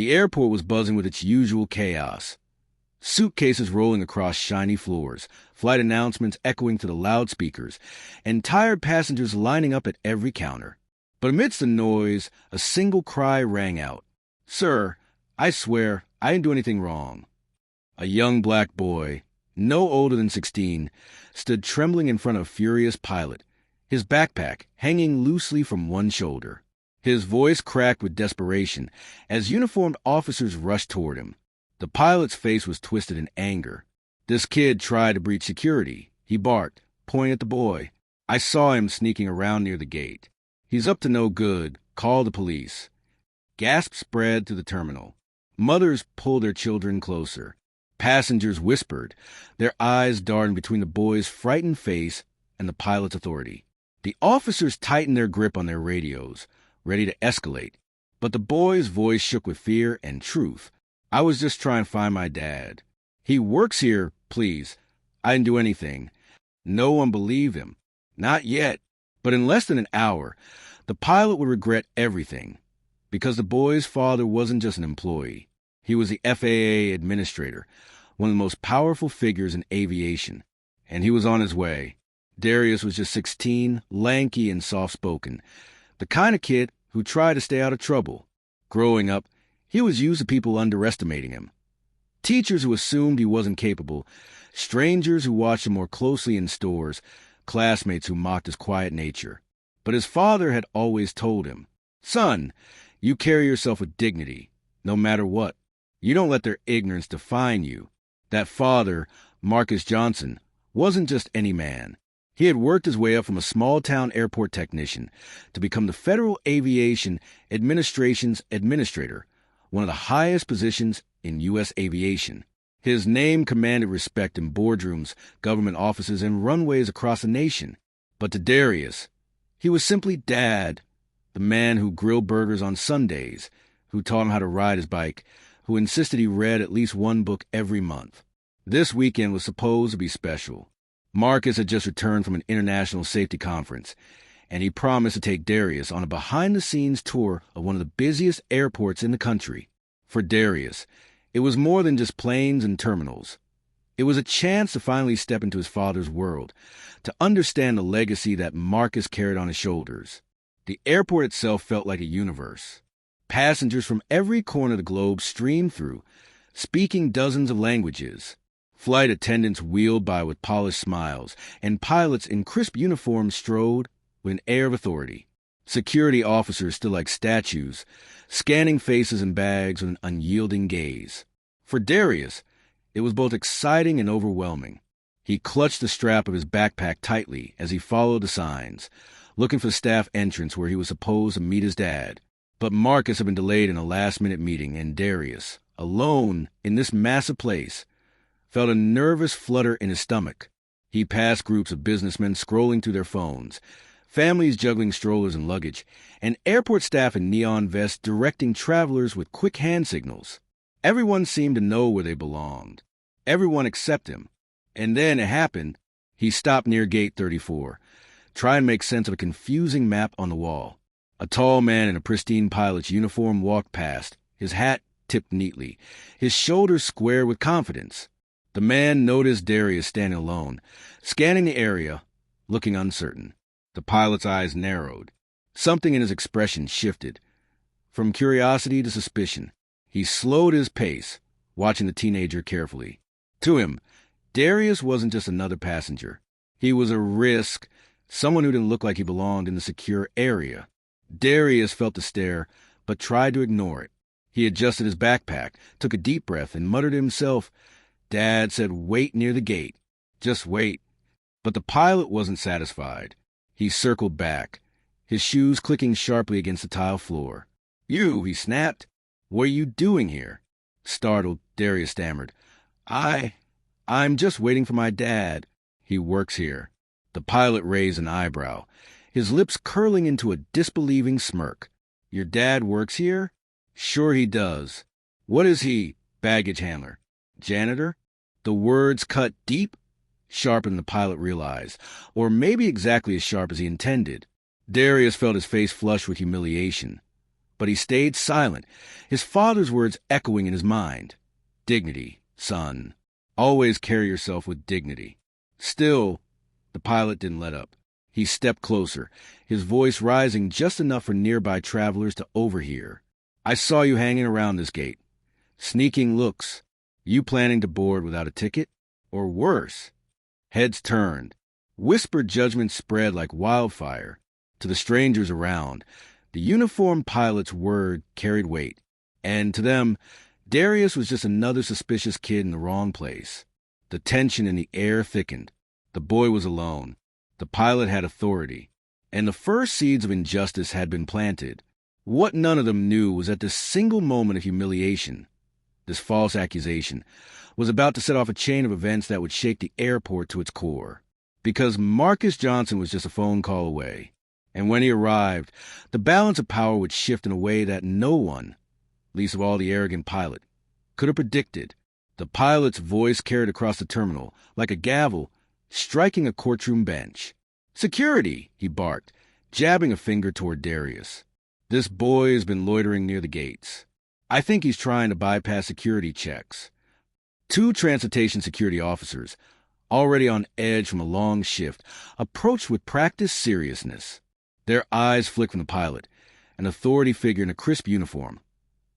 The airport was buzzing with its usual chaos. Suitcases rolling across shiny floors, flight announcements echoing to the loudspeakers, and tired passengers lining up at every counter. But amidst the noise, a single cry rang out. "Sir, I swear, I didn't do anything wrong." A young black boy, no older than 16, stood trembling in front of a furious pilot, his backpack hanging loosely from one shoulder. His voice cracked with desperation as uniformed officers rushed toward him. The pilot's face was twisted in anger. "This kid tried to breach security," he barked, pointing at the boy. "I saw him sneaking around near the gate. He's up to no good. Call the police." Gasps spread through the terminal. Mothers pulled their children closer. Passengers whispered, their eyes darting between the boy's frightened face and the pilot's authority. The officers tightened their grip on their radios, ready to escalate. But the boy's voice shook with fear and truth. "I was just trying to find my dad. He works here, please. I didn't do anything." No one believed him. Not yet. But in less than an hour, the pilot would regret everything. Because the boy's father wasn't just an employee. He was the FAA administrator, one of the most powerful figures in aviation. And he was on his way. Darius was just 16, lanky and soft-spoken. The kind of kid who tried to stay out of trouble. Growing up, he was used to people underestimating him. Teachers who assumed he wasn't capable, strangers who watched him more closely in stores, classmates who mocked his quiet nature. But his father had always told him, "Son, you carry yourself with dignity, no matter what. You don't let their ignorance define you." That father, Marcus Johnson, wasn't just any man. He had worked his way up from a small-town airport technician to become the Federal Aviation Administration's administrator, one of the highest positions in U.S. aviation. His name commanded respect in boardrooms, government offices, and runways across the nation. But to Darius, he was simply Dad, the man who grilled burgers on Sundays, who taught him how to ride his bike, who insisted he read at least one book every month. This weekend was supposed to be special. Marcus had just returned from an international safety conference, and he promised to take Darius on a behind-the-scenes tour of one of the busiest airports in the country. For Darius, it was more than just planes and terminals. It was a chance to finally step into his father's world, to understand the legacy that Marcus carried on his shoulders. The airport itself felt like a universe. Passengers from every corner of the globe streamed through, speaking dozens of languages. Flight attendants wheeled by with polished smiles, and pilots in crisp uniforms strode with an air of authority. Security officers stood like statues, scanning faces and bags with an unyielding gaze. For Darius, it was both exciting and overwhelming. He clutched the strap of his backpack tightly as he followed the signs, looking for the staff entrance where he was supposed to meet his dad. But Marcus had been delayed in a last-minute meeting, and Darius, alone in this massive place, felt a nervous flutter in his stomach. He passed groups of businessmen scrolling through their phones, families juggling strollers and luggage, and airport staff in neon vests directing travelers with quick hand signals. Everyone seemed to know where they belonged. Everyone except him. And then it happened. He stopped near gate 34, trying to make sense of a confusing map on the wall. A tall man in a pristine pilot's uniform walked past, his hat tipped neatly, his shoulders square with confidence. The man noticed Darius standing alone, scanning the area, looking uncertain. The pilot's eyes narrowed. Something in his expression shifted. From curiosity to suspicion, he slowed his pace, watching the teenager carefully. To him, Darius wasn't just another passenger. He was a risk, someone who didn't look like he belonged in the secure area. Darius felt the stare, but tried to ignore it. He adjusted his backpack, took a deep breath, and muttered to himself. Dad said wait near the gate. Just wait. But the pilot wasn't satisfied. He circled back, his shoes clicking sharply against the tile floor. "You," he snapped. "What are you doing here?" Startled, Darius stammered. I'm just waiting for my dad. He works here." The pilot raised an eyebrow, his lips curling into a disbelieving smirk. "Your dad works here?" "Sure he does." "What is he?" "Baggage handler." "Janitor?" The words cut deep, sharper than the pilot realized, or maybe exactly as sharp as he intended. Darius felt his face flush with humiliation. But he stayed silent, his father's words echoing in his mind. Dignity, son. Always carry yourself with dignity. Still, the pilot didn't let up. He stepped closer, his voice rising just enough for nearby travelers to overhear. I saw you hanging around this gate. Sneaking looks. You planning to board without a ticket? Or worse? Heads turned. Whispered judgment spread like wildfire. To the strangers around, the uniformed pilot's word carried weight. And to them, Darius was just another suspicious kid in the wrong place. The tension in the air thickened. The boy was alone. The pilot had authority. And the first seeds of injustice had been planted. What none of them knew was that this single moment of humiliation, this false accusation, was about to set off a chain of events that would shake the airport to its core. Because Marcus Johnson was just a phone call away. And when he arrived, the balance of power would shift in a way that no one, least of all the arrogant pilot, could have predicted. The pilot's voice carried across the terminal, like a gavel, striking a courtroom bench. "Security!" he barked, jabbing a finger toward Darius. "This boy has been loitering near the gates. I think he's trying to bypass security checks." Two transportation security officers, already on edge from a long shift, approached with practiced seriousness. Their eyes flicked from the pilot, an authority figure in a crisp uniform,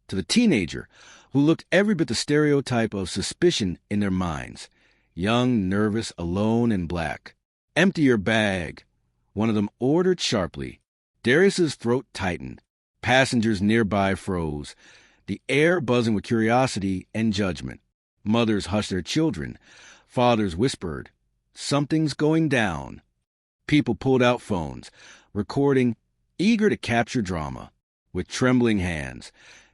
to the teenager, who looked every bit the stereotype of suspicion in their minds. Young, nervous, alone, and black. "Empty your bag," one of them ordered sharply. Darius's throat tightened. Passengers nearby froze, the air buzzing with curiosity and judgment. Mothers hushed their children. Fathers whispered, "Something's going down." People pulled out phones, recording, eager to capture drama. With trembling hands,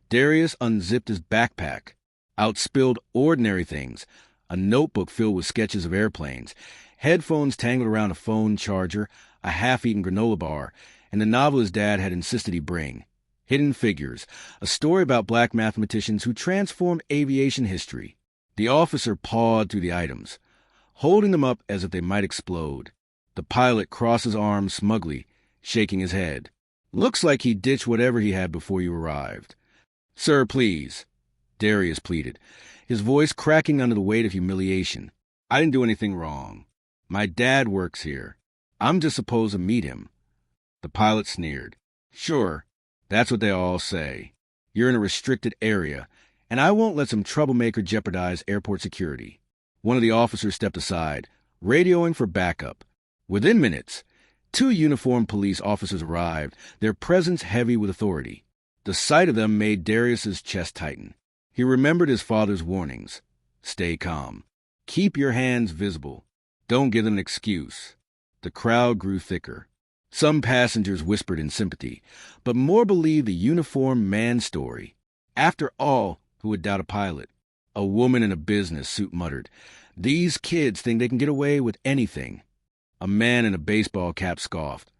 Darius unzipped his backpack. Out spilled ordinary things, a notebook filled with sketches of airplanes, headphones tangled around a phone charger, a half-eaten granola bar, and the novel his dad had insisted he bring. Hidden Figures, a story about black mathematicians who transformed aviation history. The officer pawed through the items, holding them up as if they might explode. The pilot crossed his arms smugly, shaking his head. "Looks like he ditched whatever he had before you arrived." "Sir, please," Darius pleaded, his voice cracking under the weight of humiliation. "I didn't do anything wrong. My dad works here. I'm just supposed to meet him." The pilot sneered. "Sure, that's what they all say. You're in a restricted area, and I won't let some troublemaker jeopardize airport security." One of the officers stepped aside, radioing for backup. Within minutes, two uniformed police officers arrived, their presence heavy with authority. The sight of them made Darius's chest tighten. He remembered his father's warnings. Stay calm. Keep your hands visible. Don't give them an excuse. The crowd grew thicker. Some passengers whispered in sympathy, but more believed the uniformed man's story. After all, who would doubt a pilot? A woman in a business suit muttered, "These kids think they can get away with anything." A man in a baseball cap scoffed.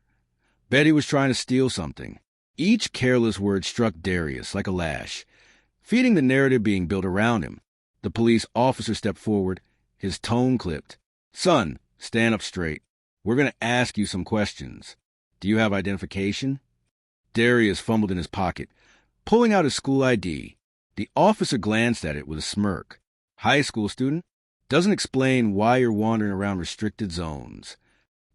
"Bet he was trying to steal something." Each careless word struck Darius like a lash, feeding the narrative being built around him. The police officer stepped forward, his tone clipped. "Son, stand up straight. We're going to ask you some questions. Do you have identification?" Darius fumbled in his pocket, pulling out his school ID. The officer glanced at it with a smirk. "High school student? Doesn't explain why you're wandering around restricted zones."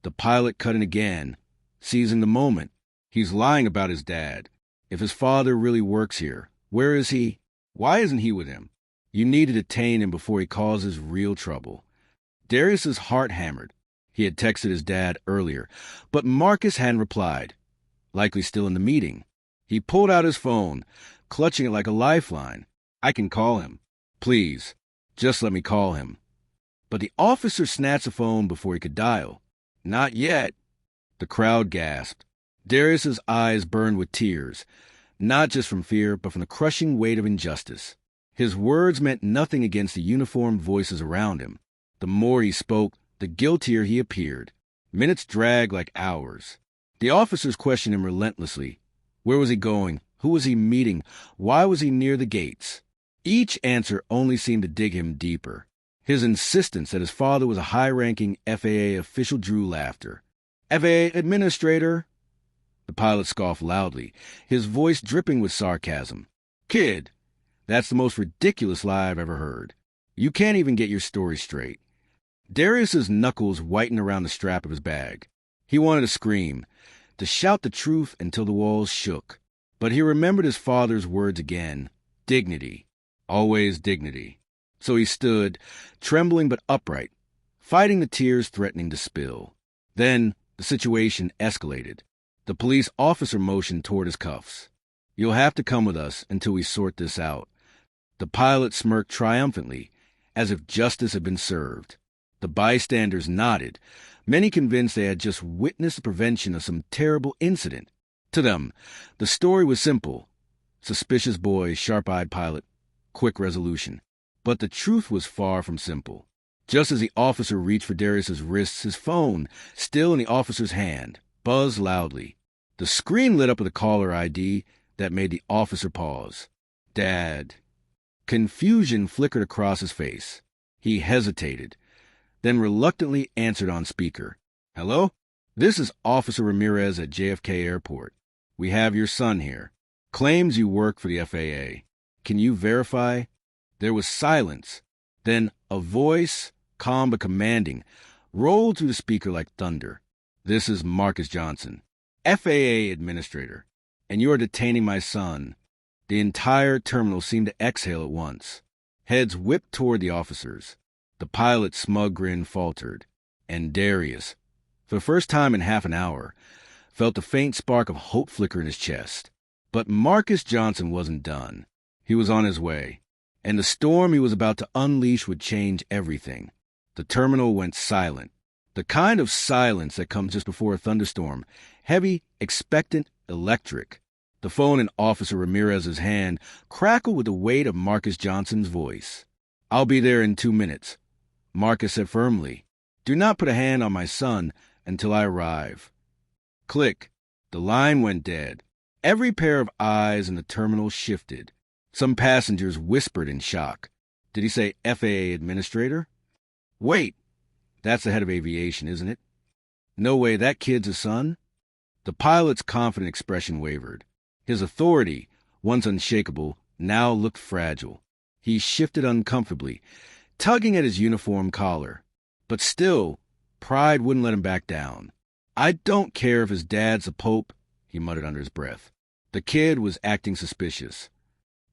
The pilot cut in again, seizing the moment. He's lying about his dad. If his father really works here, where is he? Why isn't he with him? You need to detain him before he causes real trouble. Darius's heart hammered. He had texted his dad earlier, but Marcus hadn't replied. Likely still in the meeting. He pulled out his phone, clutching it like a lifeline. "I can call him. Please, just let me call him." But the officer snatched the phone before he could dial. "Not yet." The crowd gasped. Darius's eyes burned with tears, not just from fear, but from the crushing weight of injustice. His words meant nothing against the uniformed voices around him. The more he spoke, the guiltier he appeared. Minutes dragged like hours. The officers questioned him relentlessly. Where was he going? Who was he meeting? Why was he near the gates? Each answer only seemed to dig him deeper. His insistence that his father was a high-ranking FAA official drew laughter. "FAA administrator." The pilot scoffed loudly, his voice dripping with sarcasm. Kid, that's the most ridiculous lie I've ever heard. You can't even get your story straight. Darius's knuckles whitened around the strap of his bag. He wanted to scream, to shout the truth until the walls shook. But he remembered his father's words again. Dignity. Always dignity. So he stood, trembling but upright, fighting the tears threatening to spill. Then the situation escalated. The police officer motioned toward his cuffs. You'll have to come with us until we sort this out. The pilot smirked triumphantly, as if justice had been served. The bystanders nodded, many convinced they had just witnessed the prevention of some terrible incident. To them, the story was simple. Suspicious boy, sharp-eyed pilot, quick resolution. But the truth was far from simple. Just as the officer reached for Darius's wrists, his phone, still in the officer's hand, buzzed loudly. The screen lit up with a caller ID that made the officer pause. Dad. Confusion flickered across his face. He hesitated, then reluctantly answered on speaker. Hello? This is Officer Ramirez at JFK Airport. We have your son here. Claims you work for the FAA. Can you verify? There was silence. Then a voice, calm but commanding, rolled through the speaker like thunder. This is Marcus Johnson, FAA Administrator, and you are detaining my son. The entire terminal seemed to exhale at once. Heads whipped toward the officers. The pilot's smug grin faltered, and Darius, for the first time in half an hour, felt a faint spark of hope flicker in his chest. But Marcus Johnson wasn't done. He was on his way, and the storm he was about to unleash would change everything. The terminal went silent, the kind of silence that comes just before a thunderstorm, heavy, expectant, electric. The phone in Officer Ramirez's hand crackled with the weight of Marcus Johnson's voice. I'll be there in 2 minutes, Marcus said firmly. Do not put a hand on my son until I arrive. Click. The line went dead. Every pair of eyes in the terminal shifted. Some passengers whispered in shock. Did he say FAA Administrator? Wait, that's the head of aviation, isn't it? No way, that kid's a son? The pilot's confident expression wavered. His authority, once unshakable, now looked fragile. He shifted uncomfortably, tugging at his uniform collar. But still, pride wouldn't let him back down. I don't care if his dad's a pope, he muttered under his breath. The kid was acting suspicious.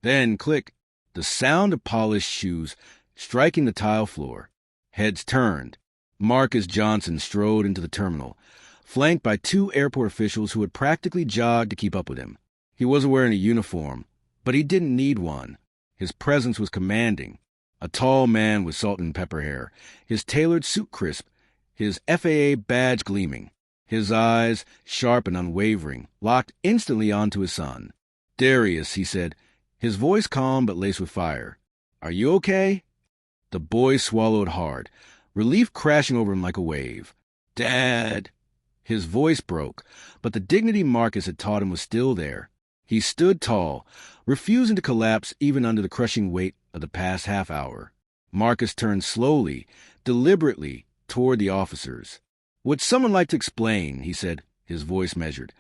Then, click, the sound of polished shoes striking the tile floor. Heads turned. Marcus Johnson strode into the terminal, flanked by 2 airport officials who had practically jogged to keep up with him. He wasn't wearing a uniform, but he didn't need one. His presence was commanding. A tall man with salt and pepper hair, his tailored suit crisp, his FAA badge gleaming. His eyes, sharp and unwavering, locked instantly onto his son. Darius, he said, his voice calm but laced with fire. Are you okay? The boy swallowed hard, relief crashing over him like a wave. Dad! His voice broke, but the dignity Marcus had taught him was still there. He stood tall, refusing to collapse even under the crushing weight of the past half hour. Marcus turned slowly, deliberately, toward the officers. Would someone like to explain, he said, his voice measured,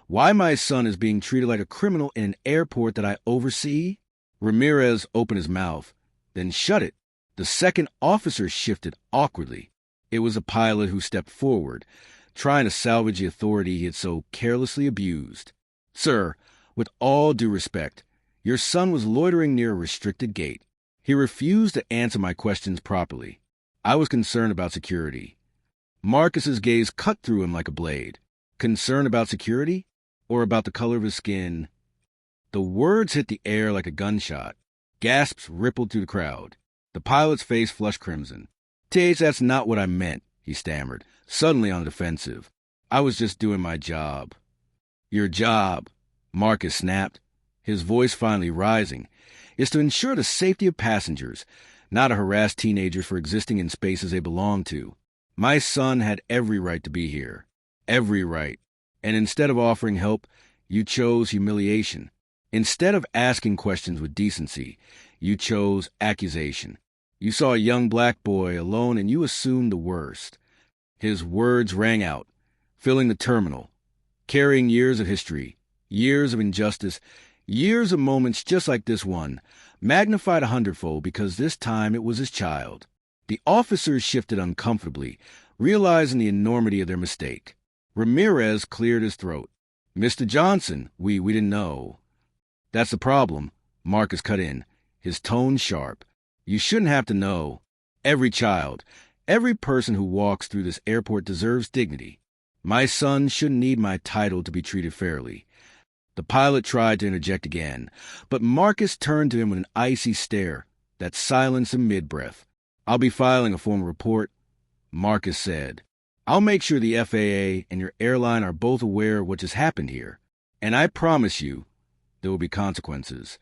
why my son is being treated like a criminal in an airport that I oversee? Ramirez opened his mouth, then shut it. The second officer shifted awkwardly. It was a pilot who stepped forward, trying to salvage the authority he had so carelessly abused. Sir, with all due respect, your son was loitering near a restricted gate. He refused to answer my questions properly. I was concerned about security. Marcus's gaze cut through him like a blade. Concern about security? Or about the color of his skin? The words hit the air like a gunshot. Gasps rippled through the crowd. The pilot's face flushed crimson. "Tage, that's not what I meant," he stammered, suddenly on the defensive. "I was just doing my job." "Your job," Marcus snapped, his voice finally rising, "is to ensure the safety of passengers, not to harass teenagers for existing in spaces they belong to. My son had every right to be here. Every right. And instead of offering help, you chose humiliation. Instead of asking questions with decency, you chose accusation. You saw a young black boy alone and you assumed the worst." His words rang out, filling the terminal. carrying years of history, years of injustice, years of moments just like this one, magnified 100-fold because this time it was his child. The officers shifted uncomfortably, realizing the enormity of their mistake. Ramirez cleared his throat. "Mr. Johnson, we didn't know." "That's the problem," Marcus cut in, his tone sharp. "You shouldn't have to know. Every child, every person who walks through this airport deserves dignity. My son shouldn't need my title to be treated fairly." The pilot tried to interject again, but Marcus turned to him with an icy stare that silenced him mid-breath. "I'll be filing a formal report," Marcus said. "I'll make sure the FAA and your airline are both aware of what just happened here. And I promise you, there will be consequences."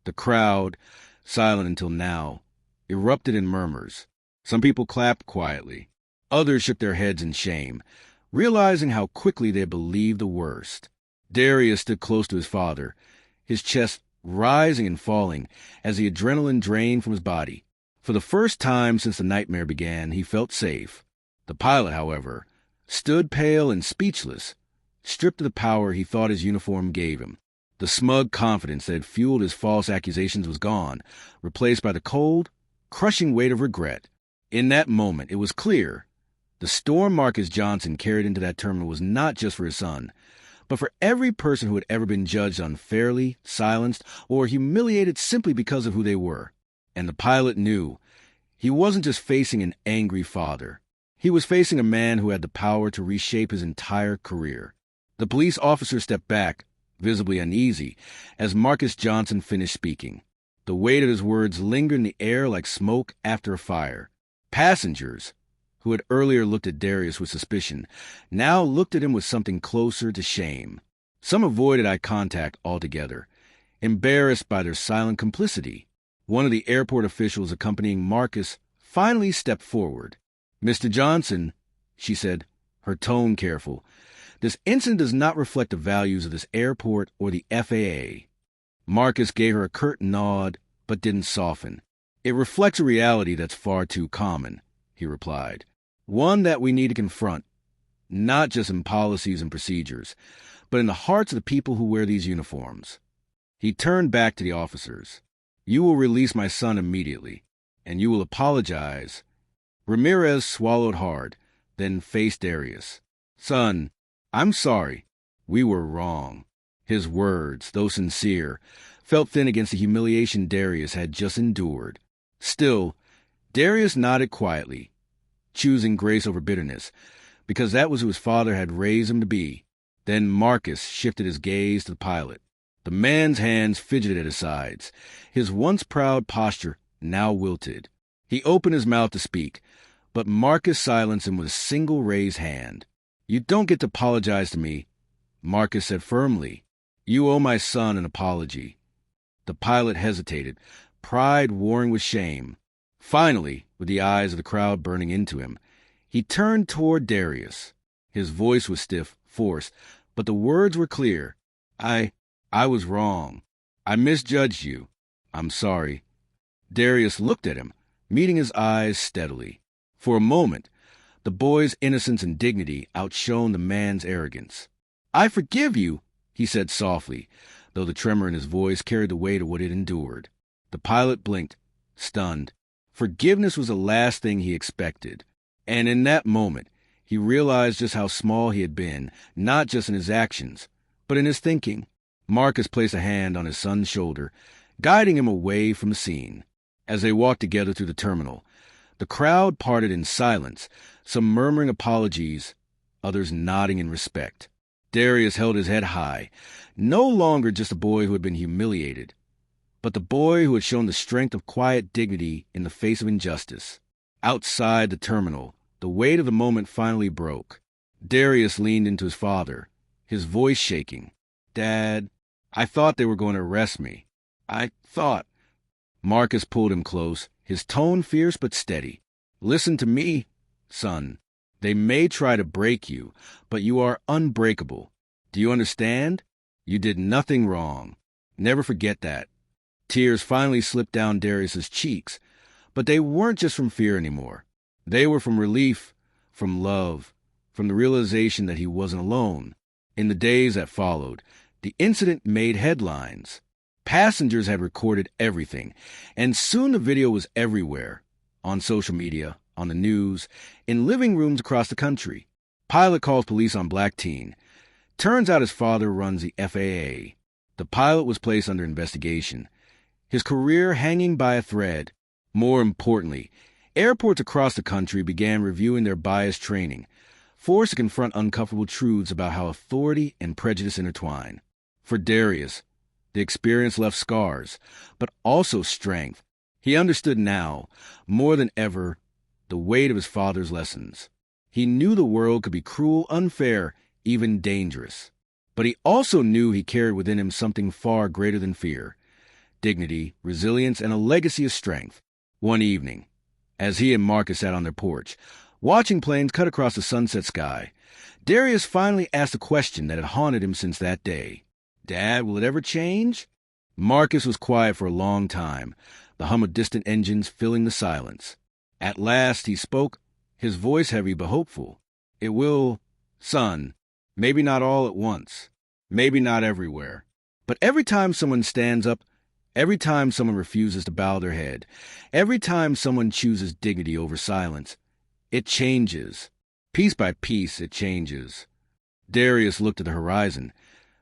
The crowd, silent until now, erupted in murmurs. Some people clapped quietly. Others shook their heads in shame, realizing how quickly they had believed the worst. Darius stood close to his father, his chest rising and falling as the adrenaline drained from his body. For the first time since the nightmare began, he felt safe. The pilot, however, stood pale and speechless, stripped of the power he thought his uniform gave him. The smug confidence that had fueled his false accusations was gone, replaced by the cold, crushing weight of regret. In that moment, it was clear the storm Marcus Johnson carried into that terminal was not just for his son, but for every person who had ever been judged unfairly, silenced, or humiliated simply because of who they were. And the pilot knew he wasn't just facing an angry father. He was facing a man who had the power to reshape his entire career. The police officer stepped back, visibly uneasy, as Marcus Johnson finished speaking. The weight of his words lingered in the air like smoke after a fire. Passengers, who had earlier looked at Darius with suspicion, now looked at him with something closer to shame. Some avoided eye contact altogether, embarrassed by their silent complicity. One of the airport officials accompanying Marcus finally stepped forward. "Mr. Johnson," she said, her tone careful, "this incident does not reflect the values of this airport or the FAA." Marcus gave her a curt nod, but didn't soften. "It reflects a reality that's far too common," he replied. "One that we need to confront, not just in policies and procedures, but in the hearts of the people who wear these uniforms." He turned back to the officers. "You will release my son immediately, and you will apologize." Ramirez swallowed hard, then faced Darius. "Son, I'm sorry. We were wrong." His words, though sincere, felt thin against the humiliation Darius had just endured. Still, Darius nodded quietly, choosing grace over bitterness, because that was who his father had raised him to be. Then Marcus shifted his gaze to the pilot. The man's hands fidgeted at his sides, his once proud posture now wilted. He opened his mouth to speak, but Marcus silenced him with a single raised hand. "You don't get to apologize to me," Marcus said firmly. "You owe my son an apology." The pilot hesitated, pride warring with shame. Finally, with the eyes of the crowd burning into him, he turned toward Darius. His voice was stiff, forced, but the words were clear. I was wrong. I misjudged you. I'm sorry." Darius looked at him, meeting his eyes steadily. For a moment, the boy's innocence and dignity outshone the man's arrogance. "I forgive you," he said softly, though the tremor in his voice carried the weight of what it endured. The pilot blinked, stunned. Forgiveness was the last thing he expected. And in that moment, he realized just how small he had been, not just in his actions, but in his thinking. Marcus placed a hand on his son's shoulder, guiding him away from the scene. As they walked together through the terminal, the crowd parted in silence, some murmuring apologies, others nodding in respect. Darius held his head high, no longer just a boy who had been humiliated, but the boy who had shown the strength of quiet dignity in the face of injustice. Outside the terminal, the weight of the moment finally broke. Darius leaned into his father, his voice shaking. "Dad, I thought they were going to arrest me. I thought—" Marcus pulled him close, his tone fierce but steady. "Listen to me, son. They may try to break you, but you are unbreakable. Do you understand? You did nothing wrong. Never forget that." Tears finally slipped down Darius's cheeks, but they weren't just from fear anymore. They were from relief, from love, from the realization that he wasn't alone. In the days that followed, the incident made headlines. Passengers had recorded everything, and soon the video was everywhere. On social media, on the news, in living rooms across the country. Pilot calls police on black teen. Turns out his father runs the FAA. The pilot was placed under investigation. His career hanging by a thread. More importantly, airports across the country began reviewing their bias training, forced to confront uncomfortable truths about how authority and prejudice intertwine. For Darius, the experience left scars, but also strength. He understood now, more than ever, the weight of his father's lessons. He knew the world could be cruel, unfair, even dangerous. But he also knew he carried within him something far greater than fear: dignity, resilience, and a legacy of strength. One evening, as he and Marcus sat on their porch, watching planes cut across the sunset sky, Darius finally asked a question that had haunted him since that day. "Dad, will it ever change?" Marcus was quiet for a long time, the hum of distant engines filling the silence. At last he spoke, his voice heavy but hopeful. "It will, son. Maybe not all at once. Maybe not everywhere. But every time someone stands up, every time someone refuses to bow their head, every time someone chooses dignity over silence, it changes. Piece by piece, it changes." Darius looked at the horizon,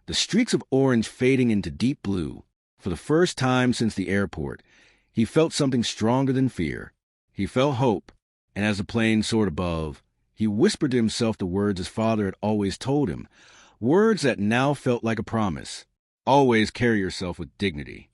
the streaks of orange fading into deep blue. For the first time since the airport, he felt something stronger than fear. He felt hope, and as the plane soared above, he whispered to himself the words his father had always told him, words that now felt like a promise. "Always carry yourself with dignity."